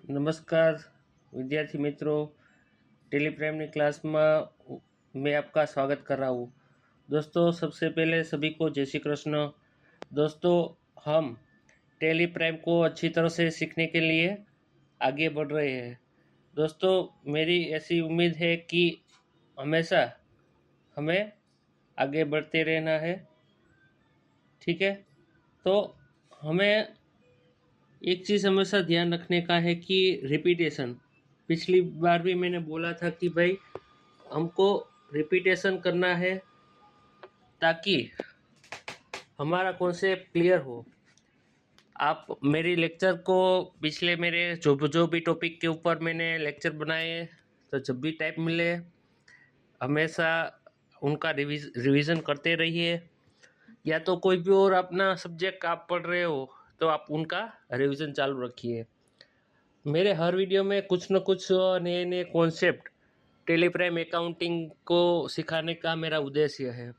नमस्कार विद्यार्थी मित्रों, टेलीप्राइमरी क्लास में मैं आपका स्वागत कर रहा हूँ। दोस्तों, सबसे पहले सभी को जय श्री कृष्ण। दोस्तों, हम टेलीप्राइम को अच्छी तरह से सीखने के लिए आगे बढ़ रहे हैं। दोस्तों, मेरी ऐसी उम्मीद है कि हमेशा हमें आगे बढ़ते रहना है। ठीक है, तो हमें एक चीज़ हमेशा ध्यान रखने का है कि रिपीटेशन। पिछली बार भी मैंने बोला था कि भाई हमको रिपीटेशन करना है ताकि हमारा कॉन्सेप्ट क्लियर हो। आप मेरी लेक्चर को पिछले मेरे जो भी टॉपिक के ऊपर मैंने लेक्चर बनाए, तो जब भी टाइम मिले हमेशा उनका रिवीजन करते रहिए। या तो कोई भी और अपना सब्जेक्ट आप पढ़ रहे हो तो आप उनका रिवीजन चालू रखिए। मेरे हर वीडियो में कुछ न कुछ नए नए कॉन्सेप्ट टेलीप्राइम अकाउंटिंग को सिखाने का मेरा उद्देश्य है।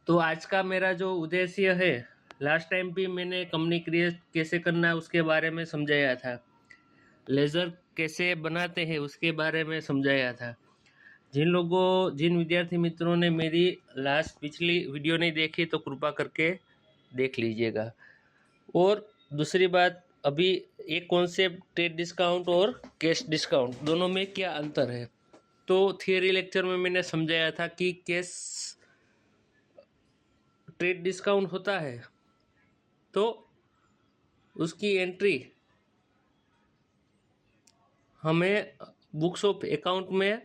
तो आज का मेरा जो उद्देश्य है, लास्ट टाइम भी मैंने कंपनी क्रिएट कैसे करना है उसके बारे में समझाया था, लेजर कैसे बनाते हैं उसके बारे में समझाया था। जिन विद्यार्थी मित्रों ने मेरी पिछली वीडियो नहीं देखी तो कृपा करके देख लीजिएगा। और दूसरी बात, अभी एक कॉन्सेप्ट ट्रेड डिस्काउंट और कैश डिस्काउंट दोनों में क्या अंतर है। तो थियरी लेक्चर में मैंने समझाया था कि कैश ट्रेड डिस्काउंट होता है तो उसकी एंट्री हमें बुक्स ऑफ अकाउंट में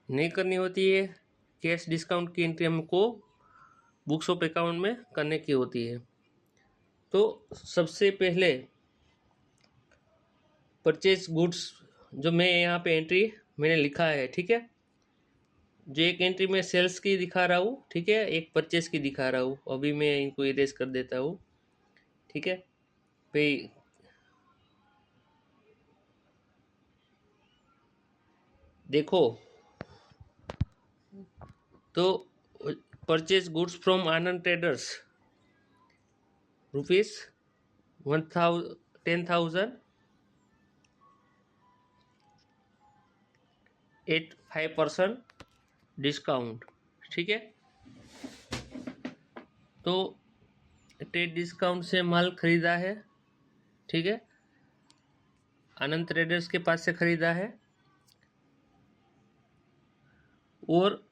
नहीं करनी होती है। कैश डिस्काउंट की एंट्री हमको बुक्स ऑफ अकाउंट में करने की होती है। तो सबसे पहले परचेज गुड्स जो मैं यहाँ पे एंट्री मैंने लिखा है, ठीक है, जो एक एंट्री में सेल्स की दिखा रहा हूँ, ठीक है, एक परचेज की दिखा रहा हूँ। अभी मैं इनको इरेज कर देता हूँ, ठीक है भाई। देखो, तो purchase goods from Anand traders rupees 10,000 at 5% discount, ठीक है। तो ट्रेड डिस्काउंट से माल खरीदा है, ठीक है, आनंद ट्रेडर्स के पास से खरीदा है। और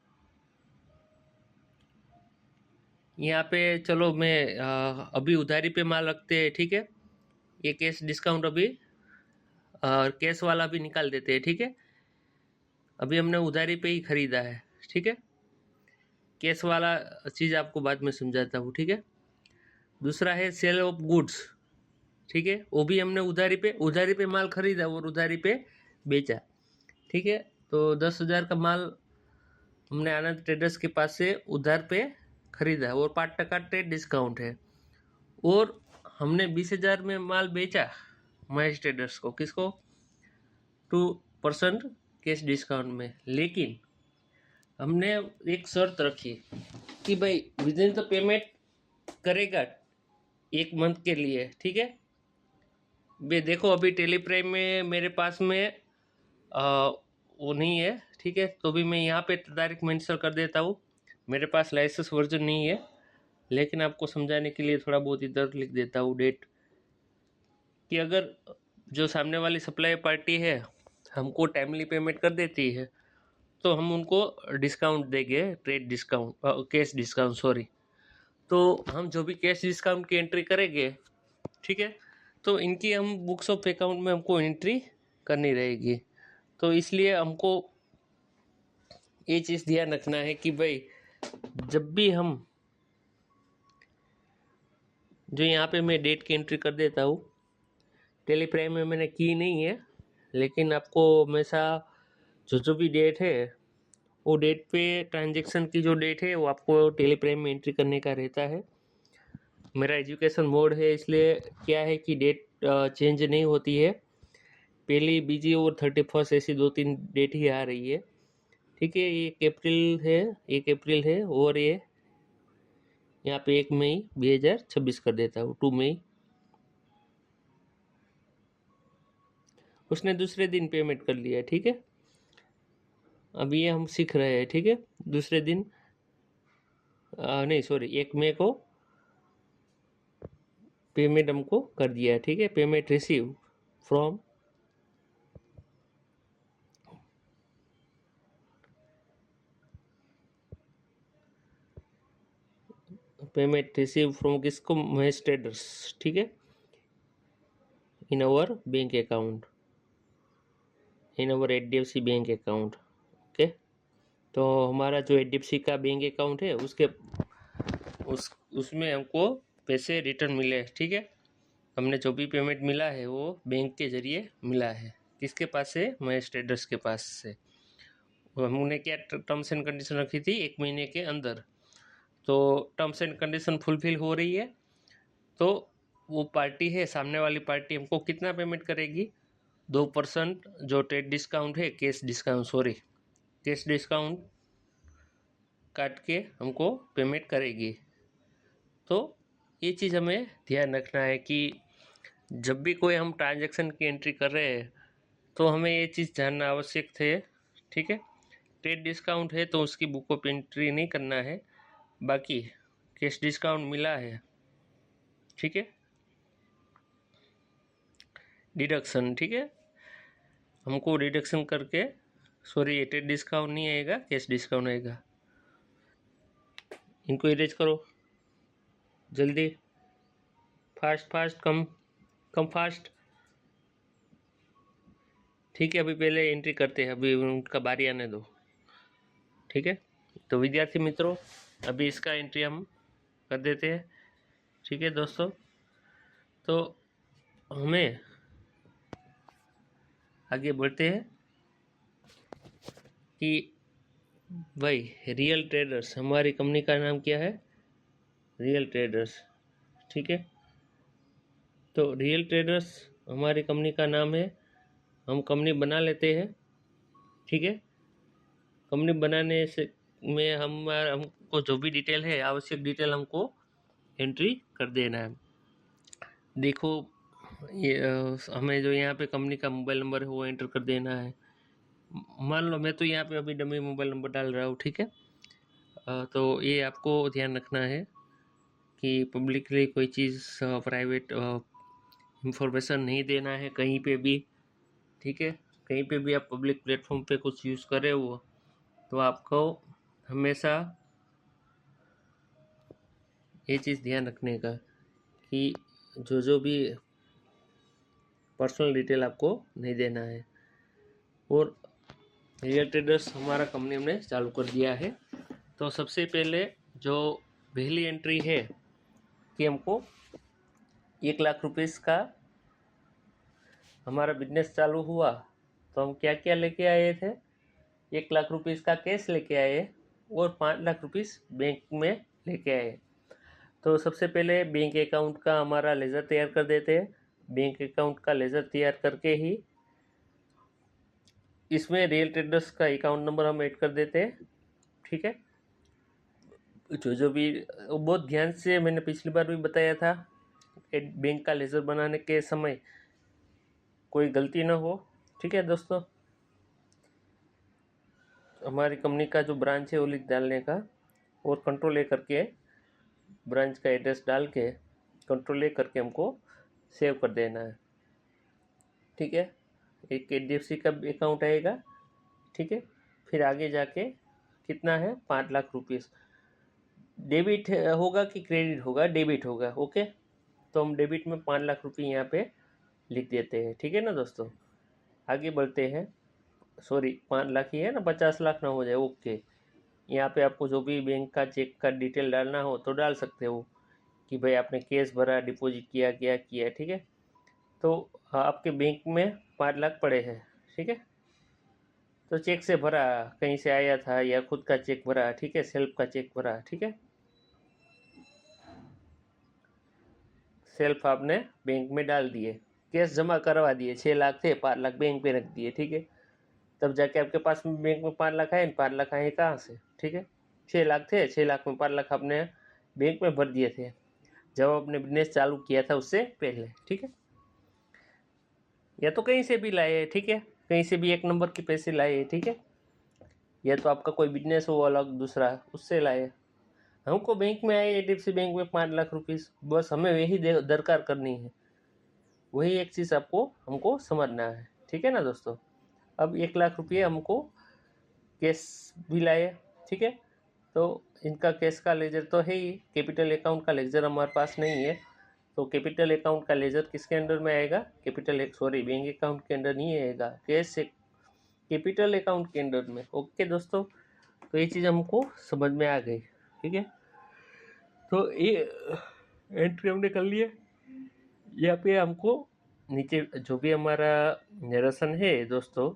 यहाँ पे चलो मैं अभी उधारी पे माल रखते हैं, ठीक है। ये कैश डिस्काउंट अभी कैश वाला भी निकाल देते हैं, ठीक है। अभी हमने उधारी पे ही खरीदा है, ठीक है। कैश वाला चीज़ आपको बाद में समझाता हूँ, ठीक है। दूसरा है सेल ऑफ गुड्स, ठीक है, वो भी हमने उधारी पे माल खरीदा और उधारी पे बेचा, ठीक है। तो 10,000 का माल हमने आनंद ट्रेडर्स के पास से उधार पे खरीदा और 5% ट्रेड डिस्काउंट है। और हमने 20,000 में माल बेचा महेश ट्रेडर्स को, किसको, 2% कैश डिस्काउंट में। लेकिन हमने एक शर्त रखी कि भाई विद इन द पेमेंट करेगा 1 मंथ के लिए, ठीक है। बे देखो, अभी टेलीप्राइम में मेरे पास में वो नहीं है, ठीक है, तो भी मैं यहाँ पे तारीख मेंशन कर देता हूँ। मेरे पास लाइसेंस वर्जन नहीं है, लेकिन आपको समझाने के लिए थोड़ा बहुत इधर लिख देता हूँ डेट, कि अगर जो सामने वाली सप्लाई पार्टी है हमको टाइमली पेमेंट कर देती है तो हम उनको डिस्काउंट देंगे, trade discount, cash discount sorry. तो हम जो भी कैश डिस्काउंट की एंट्री करेंगे, ठीक है, तो इनकी हम बुक्स ऑफ अकाउंट में हमको एंट्री करनी रहेगी। तो इसलिए हमको ये चीज़ ध्यान रखना है कि भाई जब भी हम, जो यहाँ पे मैं डेट की एंट्री कर देता हूँ, टेलीप्राइम में मैंने की नहीं है, लेकिन आपको हमेशा जो भी डेट है वो डेट पे ट्रांजैक्शन की जो डेट है वो आपको टेलीप्राइम में एंट्री करने का रहता है। मेरा एजुकेशन मोड है, इसलिए क्या है कि डेट चेंज नहीं होती है। पहली, बीजी और 31 ऐसी 2-3 डेट ही आ रही है, ठीक है। ये 1 अप्रैल है और ये यहाँ पे 1 मई 2026 कर देता हूँ, 2 मई। उसने दूसरे दिन पेमेंट कर लिया, ठीक है। अब ये हम सीख रहे हैं, ठीक है। दूसरे दिन नहीं सॉरी 1 मई को पेमेंट हमको कर दिया है, ठीक है। पेमेंट रिसीव फ्रॉम किसको, महेश ट्रेडर्स, ठीक है। In our bank account, in our HDFC bank account, okay. तो हमारा जो HDFC का बैंक अकाउंट है उसमें हमको पैसे रिटर्न मिले, ठीक है। हमने जो भी पेमेंट मिला है वो बैंक के जरिए मिला है। किसके पास से? महेश ट्रेडर्स के पास से। हमने क्या टर्म्स एंड कंडीशन रखी थी? 1 महीने के अंदर। तो टर्म्स एंड कंडीशन फुलफिल हो रही है, तो वो पार्टी है, सामने वाली पार्टी हमको कितना पेमेंट करेगी? 2% जो ट्रेड डिस्काउंट है, कैश डिस्काउंट काट के हमको पेमेंट करेगी। तो ये चीज़ हमें ध्यान रखना है कि जब भी कोई हम ट्रांजैक्शन की एंट्री कर रहे हैं तो हमें ये चीज़ जानना आवश्यक है, ठीक है। ट्रेड डिस्काउंट है तो उसकी बुक ऑफ एंट्री नहीं करना है, बाकी कैश डिस्काउंट मिला है, ठीक है, डिडक्शन, ठीक है। हमको डिडक्शन करके, सॉरी ये ट्रेड डिस्काउंट नहीं आएगा, कैश डिस्काउंट आएगा। इनको इरेज करो जल्दी, फास्ट कम फास्ट, ठीक है। अभी पहले एंट्री करते हैं, अभी उनका बारी आने दो, ठीक है। तो विद्यार्थी मित्रों, अभी इसका एंट्री हम कर देते हैं, ठीक है दोस्तों। तो हमें आगे बढ़ते हैं कि भाई रियल ट्रेडर्स, हमारी कंपनी का नाम क्या है? रियल ट्रेडर्स, ठीक है। तो रियल ट्रेडर्स हमारी कंपनी का नाम है। हम कंपनी बना लेते हैं, ठीक है। कंपनी बनाने से में हमको जो भी डिटेल है, आवश्यक डिटेल हमको एंट्री कर देना है। देखो ये हमें जो यहाँ पे कंपनी का मोबाइल नंबर है वो एंटर कर देना है। मान लो मैं तो यहाँ पे अभी डमी मोबाइल नंबर डाल रहा हूँ, ठीक है। तो ये आपको ध्यान रखना है कि पब्लिकली कोई चीज़ प्राइवेट इंफॉर्मेशन नहीं देना है कहीं पे भी, ठीक है। कहीं पे भी आप पब्लिक प्लेटफॉर्म पे कुछ यूज़ कर रहे हो तो आपको हमेशा ये चीज़ ध्यान रखने का कि जो भी पर्सनल डिटेल आपको नहीं देना है। और रियल ट्रेडर्स हमारा कंपनी हमने चालू कर दिया है। तो सबसे पहले जो पहली एंट्री है कि हमको 1 लाख रुपीस का हमारा बिजनेस चालू हुआ, तो हम क्या क्या लेके आए थे? 1 लाख रुपीस का कैश लेके आए और 5 लाख रुपीस बैंक में लेके आए। तो सबसे पहले बैंक अकाउंट का हमारा लेज़र तैयार कर देते हैं। बैंक अकाउंट का लेज़र तैयार करके ही इसमें रियल ट्रेडर्स का अकाउंट नंबर हम ऐड कर देते हैं, ठीक है। जो भी बहुत ध्यान से मैंने पिछली बार भी बताया था, बैंक का लेज़र बनाने के समय कोई गलती ना हो, ठीक है दोस्तों। हमारी कंपनी का जो ब्रांच है वो लिख डालने का और कंट्रोल ए करके ब्रांच का एड्रेस डाल के कंट्रोल ए करके हमको सेव कर देना है, ठीक है। एक HDFC का अकाउंट आएगा, ठीक है। फिर आगे जाके कितना है? 5 लाख रुपीस। डेबिट होगा कि क्रेडिट होगा? डेबिट होगा, ओके। तो हम डेबिट में 5 लाख रुपये यहाँ पे लिख देते हैं, ठीक है ना दोस्तों। आगे बढ़ते हैं, सॉरी 5 लाख ही है ना, 50 लाख ना हो जाए, ओके। यहाँ पे आपको जो भी बैंक का चेक का डिटेल डालना हो तो डाल सकते हो कि भाई आपने कैश भरा, डिपॉजिट किया, क्या किया, ठीक है। तो आपके बैंक में 5 लाख पड़े हैं, ठीक है। तो चेक से भरा, कहीं से आया था या खुद का चेक भरा, ठीक है, सेल्फ का चेक भरा, ठीक है। सेल्फ आपने बैंक में डाल दिए, कैश जमा करवा दिए, 6 लाख थे, 5 लाख बैंक पे रख दिए, ठीक है। तब जाके आपके पास में बैंक में 5 लाख आए, 5 लाख आए कहाँ से? ठीक है, 6 लाख थे, 6 लाख में 5 लाख आपने बैंक में भर दिए थे जब आपने बिजनेस चालू किया था उससे पहले, ठीक है। या तो कहीं से भी लाए, ठीक है, कहीं से भी एक नंबर के पैसे लाए, ठीक है, या तो आपका कोई बिजनेस हो अलग दूसरा, उससे लाए। हमको बैंक में आए HDFC बैंक में 5 लाख रुपीस, बस हमें वही दरकार करनी है, वही एक चीज़ आपको हमको समझना है, ठीक है ना दोस्तों। अब 1 लाख रुपये हमको कैश भी लाए, ठीक है, तो इनका कैश का लेजर तो है ही, कैपिटल अकाउंट का लेजर हमारे पास नहीं है, तो कैपिटल अकाउंट का लेजर किसके अंडर में आएगा, बैंक अकाउंट के अंडर नहीं आएगा, कैश कैपिटल अकाउंट के अंडर में। ओके दोस्तों, तो ये चीज़ हमको समझ में आ गई, ठीक है। तो ये एंट्री हमने कर लिया। यहाँ पे हमको नीचे जो भी हमारा निरसन है दोस्तों,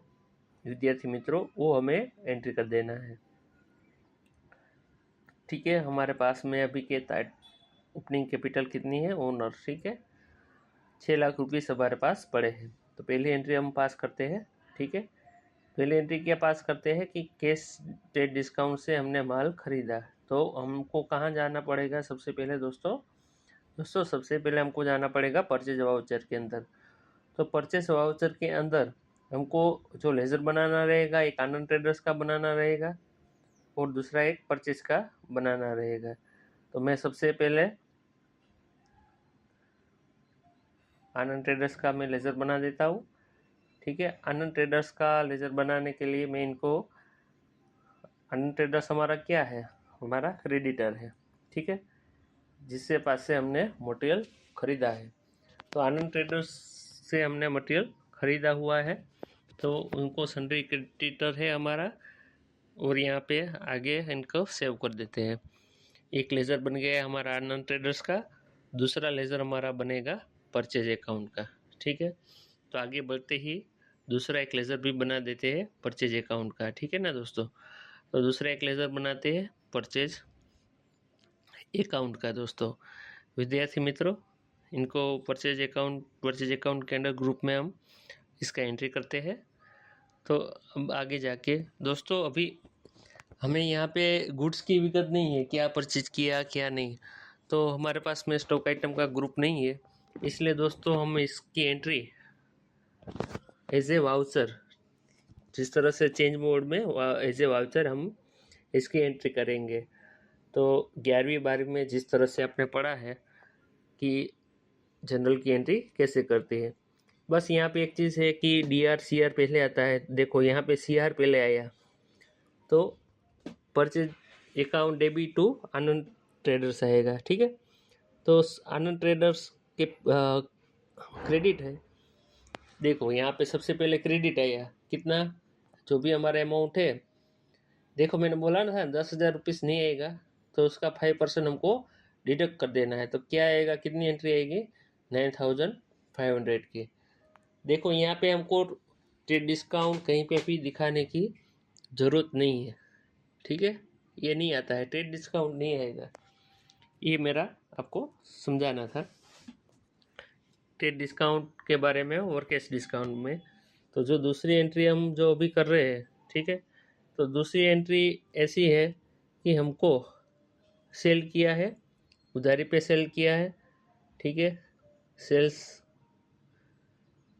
विद्यार्थी मित्रों, वो हमें एंट्री कर देना है, ठीक है। हमारे पास में अभी के ओपनिंग कैपिटल कितनी है, ओनर, ठीक है, 6 लाख रुपीस हमारे पास पड़े हैं। तो पहली एंट्री हम पास करते हैं, ठीक है। पहली एंट्री क्या पास करते हैं कि कैश ट्रेड डिस्काउंट से हमने माल खरीदा। तो हमको कहाँ जाना पड़ेगा सबसे पहले दोस्तों सबसे पहले हमको जाना पड़ेगा परचेज वाउचर के अंदर। तो परचेज वाउचर के अंदर हमको जो लेज़र बनाना रहेगा, एक आनंद ट्रेडर्स का बनाना रहेगा और दूसरा एक परचेज का बनाना रहेगा। तो मैं सबसे पहले आनंद ट्रेडर्स का मैं लेज़र बना देता हूँ, ठीक है। आनंद ट्रेडर्स का लेज़र बनाने के लिए मैं इनको, आनंद ट्रेडर्स हमारा क्या है, हमारा क्रेडिटर है, ठीक है, जिससे पास से हमने मटेरियल खरीदा है। तो आनंद ट्रेडर्स से हमने मटेरियल खरीदा हुआ है, तो उनको सन्ड्री क्रेडिटर है हमारा, और यहाँ पे आगे इनको सेव कर देते हैं। एक लेज़र बन गया हमारा आनंद ट्रेडर्स का, दूसरा लेज़र हमारा बनेगा परचेज अकाउंट का, ठीक है। तो आगे बढ़ते ही दूसरा एक लेज़र भी बना देते हैं परचेज अकाउंट का, ठीक है ना दोस्तों। तो दूसरा एक लेज़र बनाते हैं परचेज अकाउंट का दोस्तों। विद्यार्थी मित्रों, इनको परचेज अकाउंट के अंडर ग्रुप में हम इसका एंट्री करते हैं। तो अब आगे जाके दोस्तों, अभी हमें यहाँ पे गुड्स की विगत नहीं है, क्या परचेज किया क्या नहीं, तो हमारे पास में स्टॉक आइटम का ग्रुप नहीं है, इसलिए दोस्तों हम इसकी एंट्री एज ए वाउचर, जिस तरह से चेंज मोड में एज ए वाउचर हम इसकी एंट्री करेंगे। तो 11वीं 12वीं में जिस तरह से आपने पढ़ा है कि जनरल की एंट्री कैसे करते हैं, बस यहाँ पे एक चीज़ है कि DR CR पहले आता है। देखो यहाँ पे CR पहले आया, तो purchase account debit to Anand traders आएगा, ठीक है। तो आनंद ट्रेडर्स के क्रेडिट है, देखो यहाँ पे सबसे पहले क्रेडिट आया, कितना, जो भी हमारा अमाउंट है, देखो मैंने बोला ना था 10,000 रुपीज़ नहीं आएगा, तो उसका 5% हमको डिडक्ट कर देना है। तो क्या आएगा, कितनी एंट्री आएगी, 9,500 की। देखो यहाँ पे हमको ट्रेड डिस्काउंट कहीं पे भी दिखाने की ज़रूरत नहीं है, ठीक है, ये नहीं आता है, ट्रेड डिस्काउंट नहीं आएगा, ये मेरा आपको समझाना था ट्रेड डिस्काउंट के बारे में और कैश डिस्काउंट में। तो जो दूसरी एंट्री हम जो अभी कर रहे हैं, ठीक है, तो दूसरी एंट्री ऐसी है कि हमको सेल किया है, उधारी पे सेल किया है, ठीक है, सेल्स,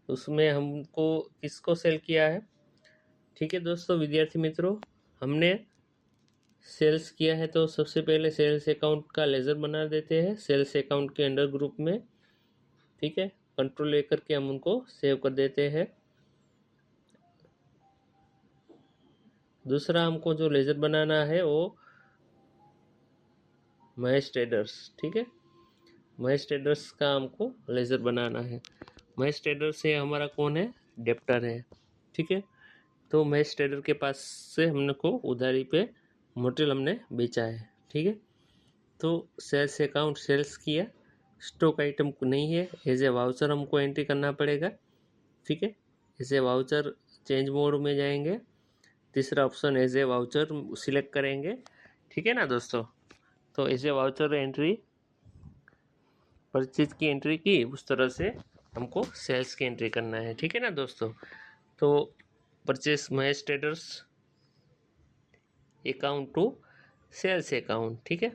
उसमें हमको किसको सेल किया है, ठीक है दोस्तों विद्यार्थी मित्रों, हमने सेल्स किया है। तो सबसे पहले सेल्स अकाउंट का लेज़र बना देते हैं सेल्स अकाउंट के अंडर ग्रुप में, ठीक है, कंट्रोल लेकर के हम उनको सेव कर देते हैं। दूसरा हमको जो लेज़र बनाना है वो महेश ट्रेडर्स, ठीक है, महेश ट्रेडर्स का हमको लेज़र बनाना है। महेश ट्रेडर्स से हमारा कौन है, डेप्टर है, ठीक है। तो महेश ट्रेडर के पास से हमने को उधारी पे मटेरियल हमने बेचा है, ठीक है। तो सेल्स अकाउंट सेल्स किया, स्टॉक आइटम नहीं है, एज ए वाउचर हमको एंट्री करना पड़ेगा, ठीक है। As a voucher change mode में जाएंगे, तीसरा option as a voucher select करेंगे, ठीक है ना दोस्तों। तो as a voucher entry purchase की एंट्री की, उस तरह से हमको सेल्स की एंट्री करना है, ठीक है ना दोस्तों। तो purchase Mahesh traders account to sales account, ठीक है,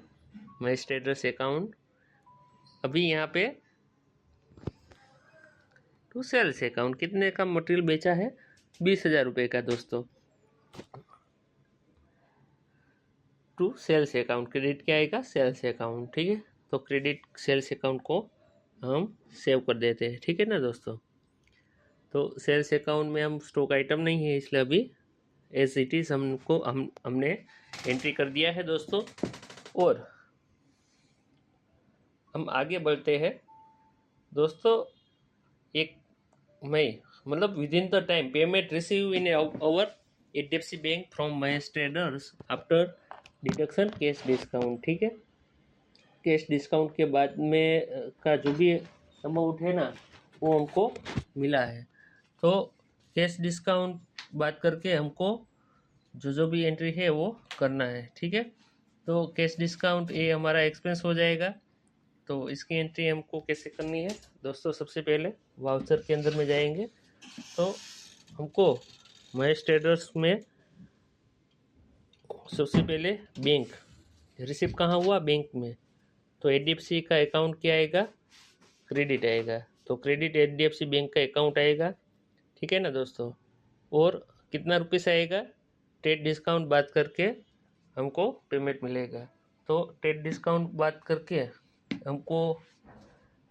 महेश ट्रेडर्स अकाउंट। अभी यहाँ पे टू सेल्स अकाउंट। कितने का मटेरियल बेचा है? 20,000 रुपये का दोस्तों। टू सेल्स अकाउंट, क्रेडिट क्या आएगा? Sales account. ठीक है, तो क्रेडिट सेल्स अकाउंट को हम सेव कर देते हैं। ठीक है ना दोस्तों। तो सेल्स अकाउंट में हम स्टॉक आइटम नहीं है, इसलिए अभी एज इट इज हमने एंट्री कर दिया है दोस्तों। और हम आगे बढ़ते हैं दोस्तों। एक मई मतलब with in the time payment receive in our HDFC bank from Mahesh traders after deduction cash discount. ठीक है, कैश डिस्काउंट के बाद में का जो भी अमाउंट है ना, वो हमको मिला है। तो कैश डिस्काउंट बात करके हमको जो भी एंट्री है वो करना है। ठीक है, तो कैश डिस्काउंट ये हमारा एक्सपेंस हो जाएगा। तो इसकी एंट्री हमको कैसे करनी है दोस्तों? सबसे पहले वाउचर के अंदर में जाएंगे, तो हमको महेश ट्रेडर्स में सबसे पहले बैंक रिसीव कहाँ हुआ? बैंक में। तो HDFC का अकाउंट क्या आएगा? क्रेडिट आएगा। तो क्रेडिट HDFC बैंक का अकाउंट आएगा। ठीक है ना दोस्तों। और कितना रुपीस आएगा? ट्रेड डिस्काउंट बात करके हमको पेमेंट मिलेगा। तो ट्रेड डिस्काउंट बात करके हमको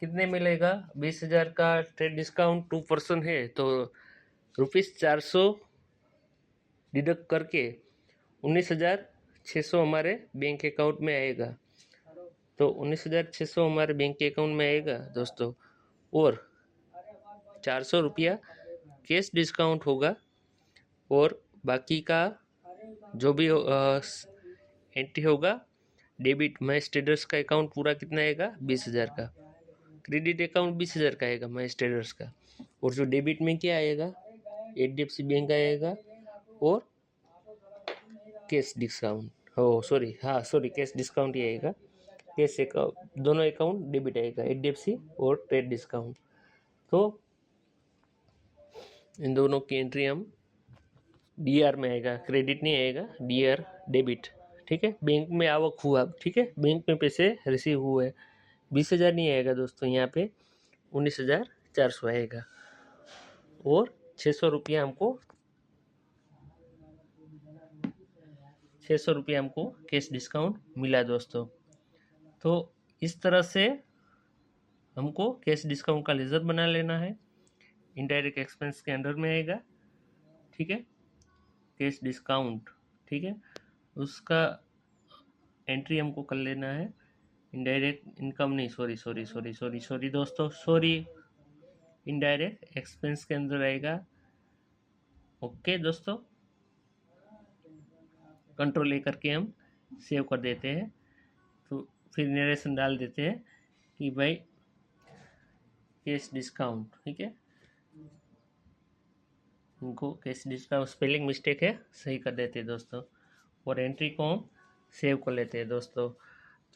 कितने मिलेगा? 20,000 का ट्रेड डिस्काउंट 2% है, तो ₹400 डिडक्ट करके 19,600 हमारे बैंक अकाउंट में आएगा। तो 19,600 हमारे बैंक अकाउंट में आएगा दोस्तों। और 400 रुपया कैश डिस्काउंट होगा। और बाकी का जो भी एंट्री होगा डेबिट महेश ट्रेडर्स का अकाउंट पूरा कितना आएगा? 20,000 का। क्रेडिट अकाउंट 20,000 का आएगा महेश ट्रेडर्स का। और जो डेबिट में क्या आएगा? HDFC बैंक आएगा और कैश डिस्काउंट, कैश डिस्काउंट ही आएगा। कैश अकाउंट दोनों अकाउंट डेबिट आएगा, HDFC और ट्रेड डिस्काउंट। तो इन दोनों की एंट्री हम DR में आएगा, क्रेडिट नहीं आएगा, DR डेबिट। ठीक है, बैंक में आवक हुआ। ठीक है, बैंक में पैसे रिसीव हुए। 20,000 नहीं आएगा दोस्तों, यहाँ पे 19,400 आएगा। और 600 रुपया हमको 600 रुपया हमको कैश डिस्काउंट मिला दोस्तों। तो इस तरह से हमको कैश डिस्काउंट का लेजर बना लेना है। इनडायरेक्ट एक्सपेंस के अंडर में आएगा। ठीक है, कैश डिस्काउंट। ठीक है, उसका एंट्री हमको कर लेना है। इनडायरेक्ट इनकम नहीं, सॉरी दोस्तों, इनडायरेक्ट एक्सपेंस के अंदर आएगा। ओके दोस्तों, कंट्रोल लेकर के हम सेव कर देते हैं। तो फिर नरेशन डाल देते हैं कि भाई कैश डिस्काउंट। ठीक है, उनको कैश डिस्काउंट स्पेलिंग मिस्टेक है, सही कर देते हैं दोस्तों। और एंट्री को हम सेव कर लेते हैं दोस्तों।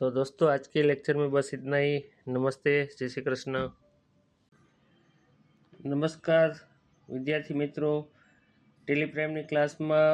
तो दोस्तों आज के लेक्चर में बस इतना ही। नमस्ते, जय श्री कृष्ण। नमस्कार विद्यार्थी મિત્રો, ટેલિપ્રાઇમની ક્લાસમાં